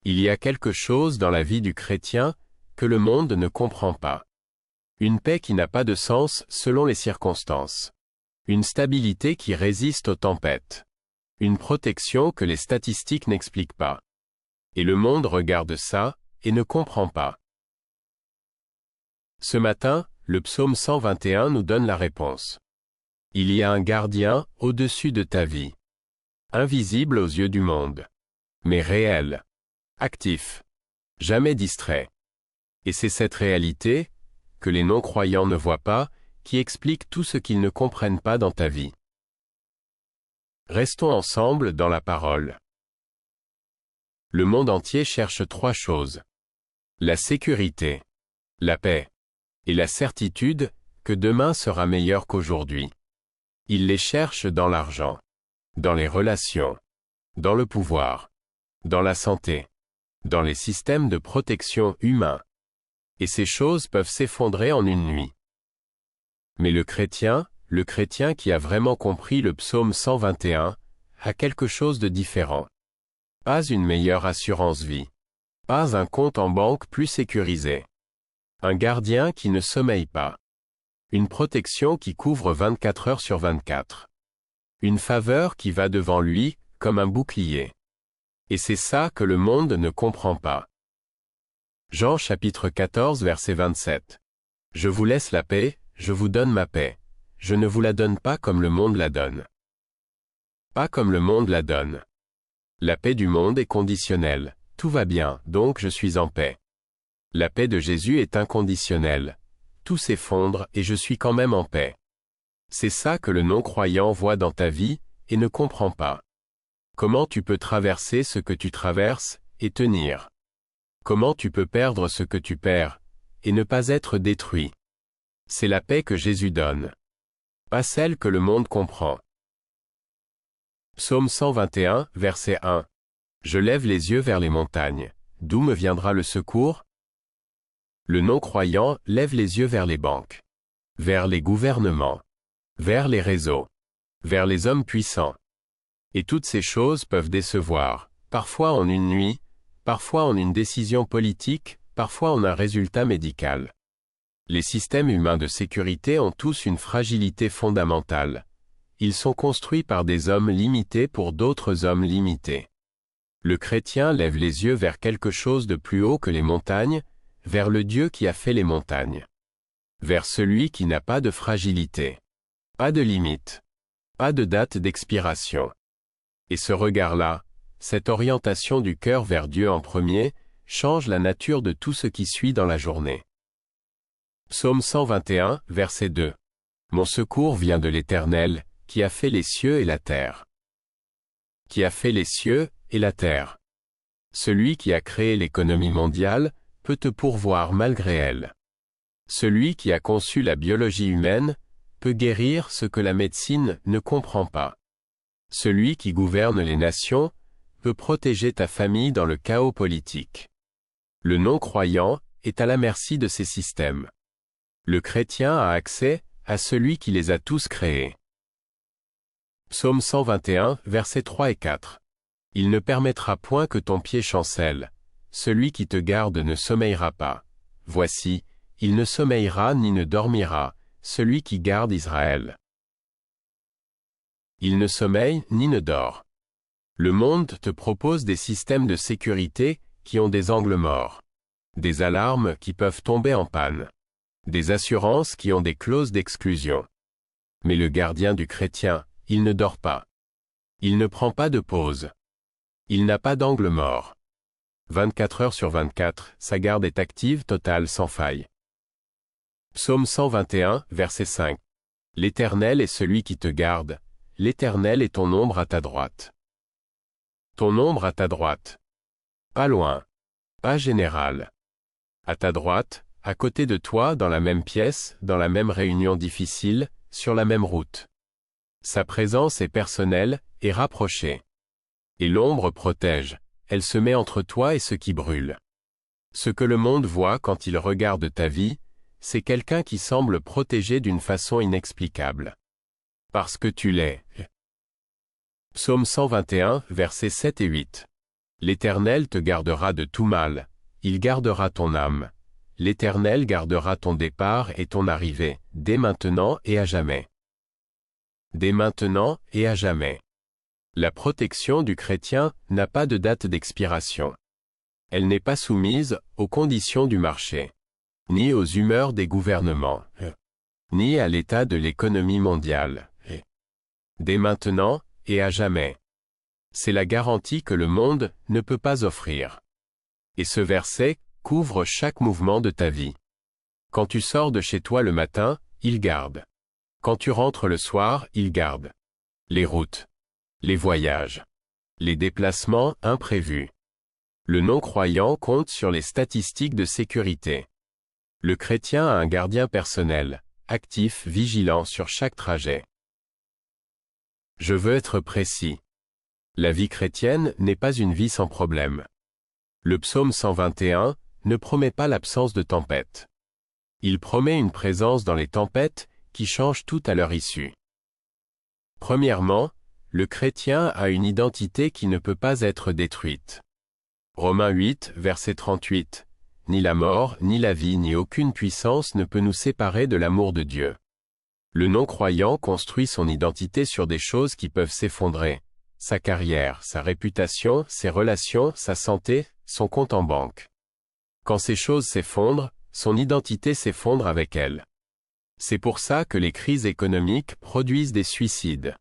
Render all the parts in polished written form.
Il y a quelque chose dans la vie du chrétien que le monde ne comprend pas. Une paix qui n'a pas de sens selon les circonstances. Une stabilité qui résiste aux tempêtes. Une protection que les statistiques n'expliquent pas. Et le monde regarde ça, et ne comprend pas. Ce matin, le psaume 121 nous donne la réponse. Il y a un gardien au-dessus de ta vie. Invisible aux yeux du monde. Mais réel. Actif. Jamais distrait. Et c'est cette réalité, que les non-croyants ne voient pas, qui explique tout ce qu'ils ne comprennent pas dans ta vie. Restons ensemble dans la parole. Le monde entier cherche trois choses. La sécurité, la paix, et la certitude que demain sera meilleur qu'aujourd'hui. Il les cherche dans l'argent, dans les relations, dans le pouvoir, dans la santé, dans les systèmes de protection humains. Et ces choses peuvent s'effondrer en une nuit. Mais le chrétien qui a vraiment compris le psaume 121, a quelque chose de différent. Pas une meilleure assurance vie. Pas un compte en banque plus sécurisé. Un gardien qui ne sommeille pas. Une protection qui couvre 24 heures sur 24. Une faveur qui va devant lui, comme un bouclier. Et c'est ça que le monde ne comprend pas. Jean chapitre 14 verset 27. Je vous laisse la paix, je vous donne ma paix. Je ne vous la donne pas comme le monde la donne. Pas comme le monde la donne. La paix du monde est conditionnelle. Tout va bien, donc je suis en paix. La paix de Jésus est inconditionnelle. Tout s'effondre et je suis quand même en paix. C'est ça que le non-croyant voit dans ta vie, et ne comprend pas. Comment tu peux traverser ce que tu traverses, et tenir? Comment tu peux perdre ce que tu perds, et ne pas être détruit? C'est la paix que Jésus donne. Pas celle que le monde comprend. Psaume 121, verset 1. Je lève les yeux vers les montagnes. D'où me viendra le secours? Le non-croyant lève les yeux vers les banques, vers les gouvernements, vers les réseaux, vers les hommes puissants. Et toutes ces choses peuvent décevoir, parfois en une nuit, parfois en une décision politique, parfois en un résultat médical. Les systèmes humains de sécurité ont tous une fragilité fondamentale. Ils sont construits par des hommes limités pour d'autres hommes limités. Le chrétien lève les yeux vers quelque chose de plus haut que les montagnes, vers le Dieu qui a fait les montagnes. Vers celui qui n'a pas de fragilité. Pas de limite. Pas de date d'expiration. Et ce regard-là, cette orientation du cœur vers Dieu en premier, change la nature de tout ce qui suit dans la journée. Psaume 121, verset 2. Mon secours vient de l'Éternel, qui a fait les cieux et la terre. Qui a fait les cieux et la terre. Celui qui a créé l'économie mondiale, peut te pourvoir malgré elle. Celui qui a conçu la biologie humaine, peut guérir ce que la médecine ne comprend pas. Celui qui gouverne les nations, peut protéger ta famille dans le chaos politique. Le non-croyant est à la merci de ces systèmes. Le chrétien a accès à celui qui les a tous créés. Psaume 121, versets 3 et 4. Il ne permettra point que ton pied chancelle. Celui qui te garde ne sommeillera pas. Voici, il ne sommeillera ni ne dormira, celui qui garde Israël. Il ne sommeille ni ne dort. Le monde te propose des systèmes de sécurité qui ont des angles morts. Des alarmes qui peuvent tomber en panne. Des assurances qui ont des clauses d'exclusion. Mais le gardien du chrétien, il ne dort pas. Il ne prend pas de pause. Il n'a pas d'angle mort. 24 heures sur 24, sa garde est active, totale, sans faille. Psaume 121, verset 5. L'Éternel est celui qui te garde. L'Éternel est ton ombre à ta droite. Ton ombre à ta droite. Pas loin. Pas général. À ta droite, à côté de toi, dans la même pièce, dans la même réunion difficile, sur la même route. Sa présence est personnelle et rapprochée. Et l'ombre protège. Elle se met entre toi et ce qui brûle. Ce que le monde voit quand il regarde ta vie, c'est quelqu'un qui semble protégé d'une façon inexplicable. Parce que tu l'es. Psaume 121, versets 7 et 8. L'Éternel te gardera de tout mal, il gardera ton âme. L'Éternel gardera ton départ et ton arrivée, dès maintenant et à jamais. Dès maintenant et à jamais. La protection du chrétien n'a pas de date d'expiration. Elle n'est pas soumise aux conditions du marché, ni aux humeurs des gouvernements, ni à l'état de l'économie mondiale. Dès maintenant et à jamais. C'est la garantie que le monde ne peut pas offrir. Et ce verset couvre chaque mouvement de ta vie. Quand tu sors de chez toi le matin, il garde. Quand tu rentres le soir, il garde. Les routes, les voyages, les déplacements imprévus. Le non-croyant compte sur les statistiques de sécurité. Le chrétien a un gardien personnel, actif, vigilant sur chaque trajet. Je veux être précis. La vie chrétienne n'est pas une vie sans problème. Le psaume 121 ne promet pas l'absence de tempête. Il promet une présence dans les tempêtes qui change tout à leur issue. Premièrement, le chrétien a une identité qui ne peut pas être détruite. Romains 8, verset 38. Ni la mort, ni la vie, ni aucune puissance ne peut nous séparer de l'amour de Dieu. Le non-croyant construit son identité sur des choses qui peuvent s'effondrer. Sa carrière, sa réputation, ses relations, sa santé, son compte en banque. Quand ces choses s'effondrent, son identité s'effondre avec elle. C'est pour ça que les crises économiques produisent des suicides.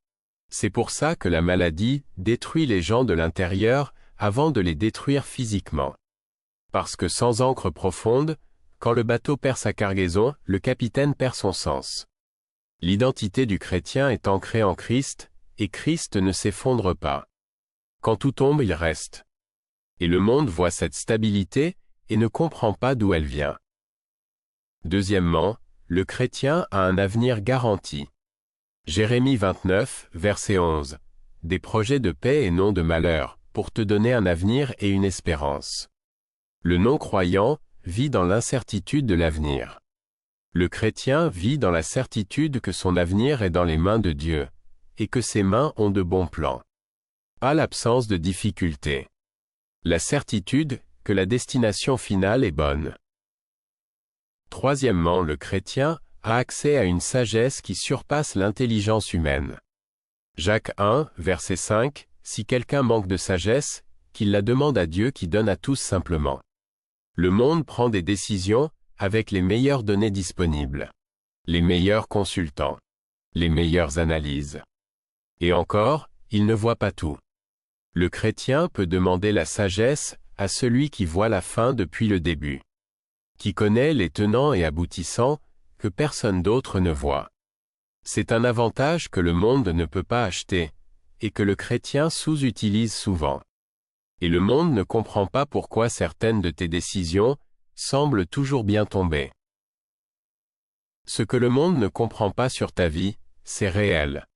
C'est pour ça que la maladie détruit les gens de l'intérieur avant de les détruire physiquement. Parce que sans ancre profonde, quand le bateau perd sa cargaison, le capitaine perd son sens. L'identité du chrétien est ancrée en Christ, et Christ ne s'effondre pas. Quand tout tombe, il reste. Et le monde voit cette stabilité et ne comprend pas d'où elle vient. Deuxièmement, le chrétien a un avenir garanti. Jérémie 29, verset 11. Des projets de paix et non de malheur, pour te donner un avenir et une espérance. Le non-croyant vit dans l'incertitude de l'avenir. Le chrétien vit dans la certitude que son avenir est dans les mains de Dieu, et que ses mains ont de bons plans. Pas l'absence de difficultés. La certitude que la destination finale est bonne. Troisièmement, le chrétien a accès à une sagesse qui surpasse l'intelligence humaine. Jacques 1, verset 5, si quelqu'un manque de sagesse, qu'il la demande à Dieu qui donne à tous simplement. Le monde prend des décisions avec les meilleures données disponibles, les meilleurs consultants, les meilleures analyses. Et encore, il ne voit pas tout. Le chrétien peut demander la sagesse à celui qui voit la fin depuis le début, qui connaît les tenants et aboutissants que personne d'autre ne voit. C'est un avantage que le monde ne peut pas acheter, et que le chrétien sous-utilise souvent. Et le monde ne comprend pas pourquoi certaines de tes décisions semblent toujours bien tomber. Ce que le monde ne comprend pas sur ta vie, c'est réel.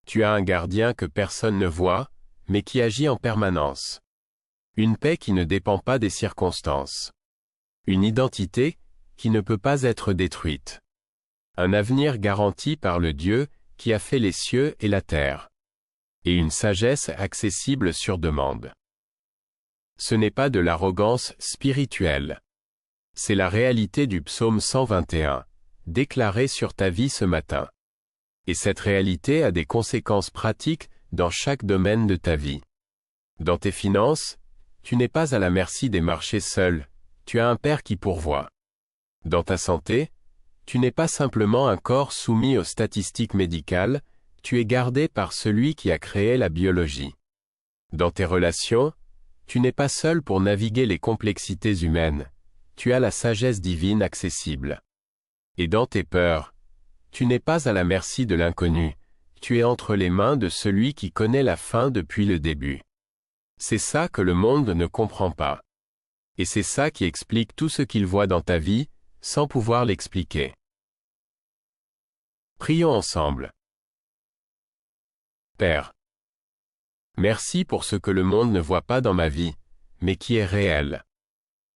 Tu as un gardien que personne ne voit, mais qui agit en permanence. Une paix qui ne dépend pas des circonstances. Une identité qui ne peut pas être détruite. Un avenir garanti par le Dieu qui a fait les cieux et la terre. Et une sagesse accessible sur demande. Ce n'est pas de l'arrogance spirituelle. C'est la réalité du psaume 121, déclarée sur ta vie ce matin. Et cette réalité a des conséquences pratiques dans chaque domaine de ta vie. Dans tes finances, tu n'es pas à la merci des marchés seul, tu as un Père qui pourvoit. Dans ta santé, tu n'es pas simplement un corps soumis aux statistiques médicales, tu es gardé par celui qui a créé la biologie. Dans tes relations, tu n'es pas seul pour naviguer les complexités humaines, tu as la sagesse divine accessible. Et dans tes peurs, tu n'es pas à la merci de l'inconnu, tu es entre les mains de celui qui connaît la fin depuis le début. C'est ça que le monde ne comprend pas. Et c'est ça qui explique tout ce qu'il voit dans ta vie, sans pouvoir l'expliquer. Prions ensemble. Père, merci pour ce que le monde ne voit pas dans ma vie, mais qui est réel.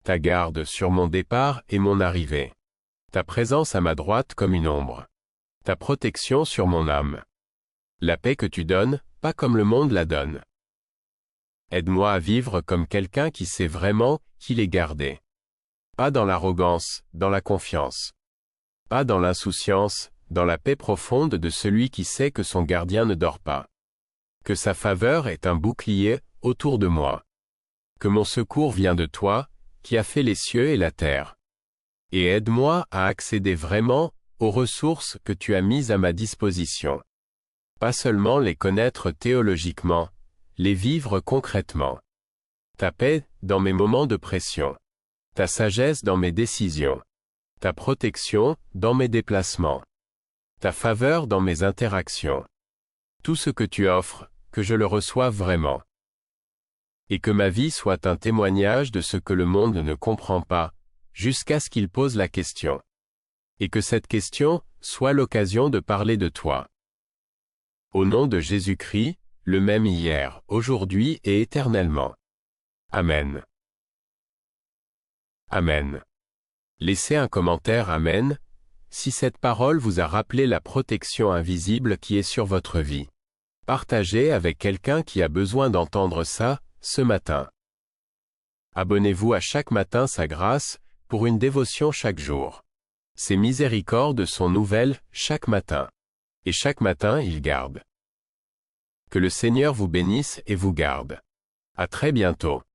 Ta garde sur mon départ et mon arrivée. Ta présence à ma droite comme une ombre. Ta protection sur mon âme. La paix que tu donnes, pas comme le monde la donne. Aide-moi à vivre comme quelqu'un qui sait vraiment qu'il est gardé. Pas dans l'arrogance, dans la confiance. Pas dans l'insouciance, dans la paix profonde de celui qui sait que son gardien ne dort pas. Que sa faveur est un bouclier autour de moi. Que mon secours vient de toi, qui as fait les cieux et la terre. Et aide-moi à accéder vraiment aux ressources que tu as mises à ma disposition. Pas seulement les connaître théologiquement, les vivre concrètement. Ta paix dans mes moments de pression. Ta sagesse dans mes décisions. Ta protection dans mes déplacements. Ta faveur dans mes interactions. Tout ce que tu offres, que je le reçoive vraiment. Et que ma vie soit un témoignage de ce que le monde ne comprend pas, jusqu'à ce qu'il pose la question. Et que cette question soit l'occasion de parler de toi. Au nom de Jésus-Christ, le même hier, aujourd'hui et éternellement. Amen. Amen. Laissez un commentaire Amen, si cette parole vous a rappelé la protection invisible qui est sur votre vie. Partagez avec quelqu'un qui a besoin d'entendre ça, ce matin. Abonnez-vous à Chaque matin sa grâce, pour une dévotion chaque jour. Ses miséricordes sont nouvelles, chaque matin. Et chaque matin il garde. Que le Seigneur vous bénisse et vous garde. À très bientôt.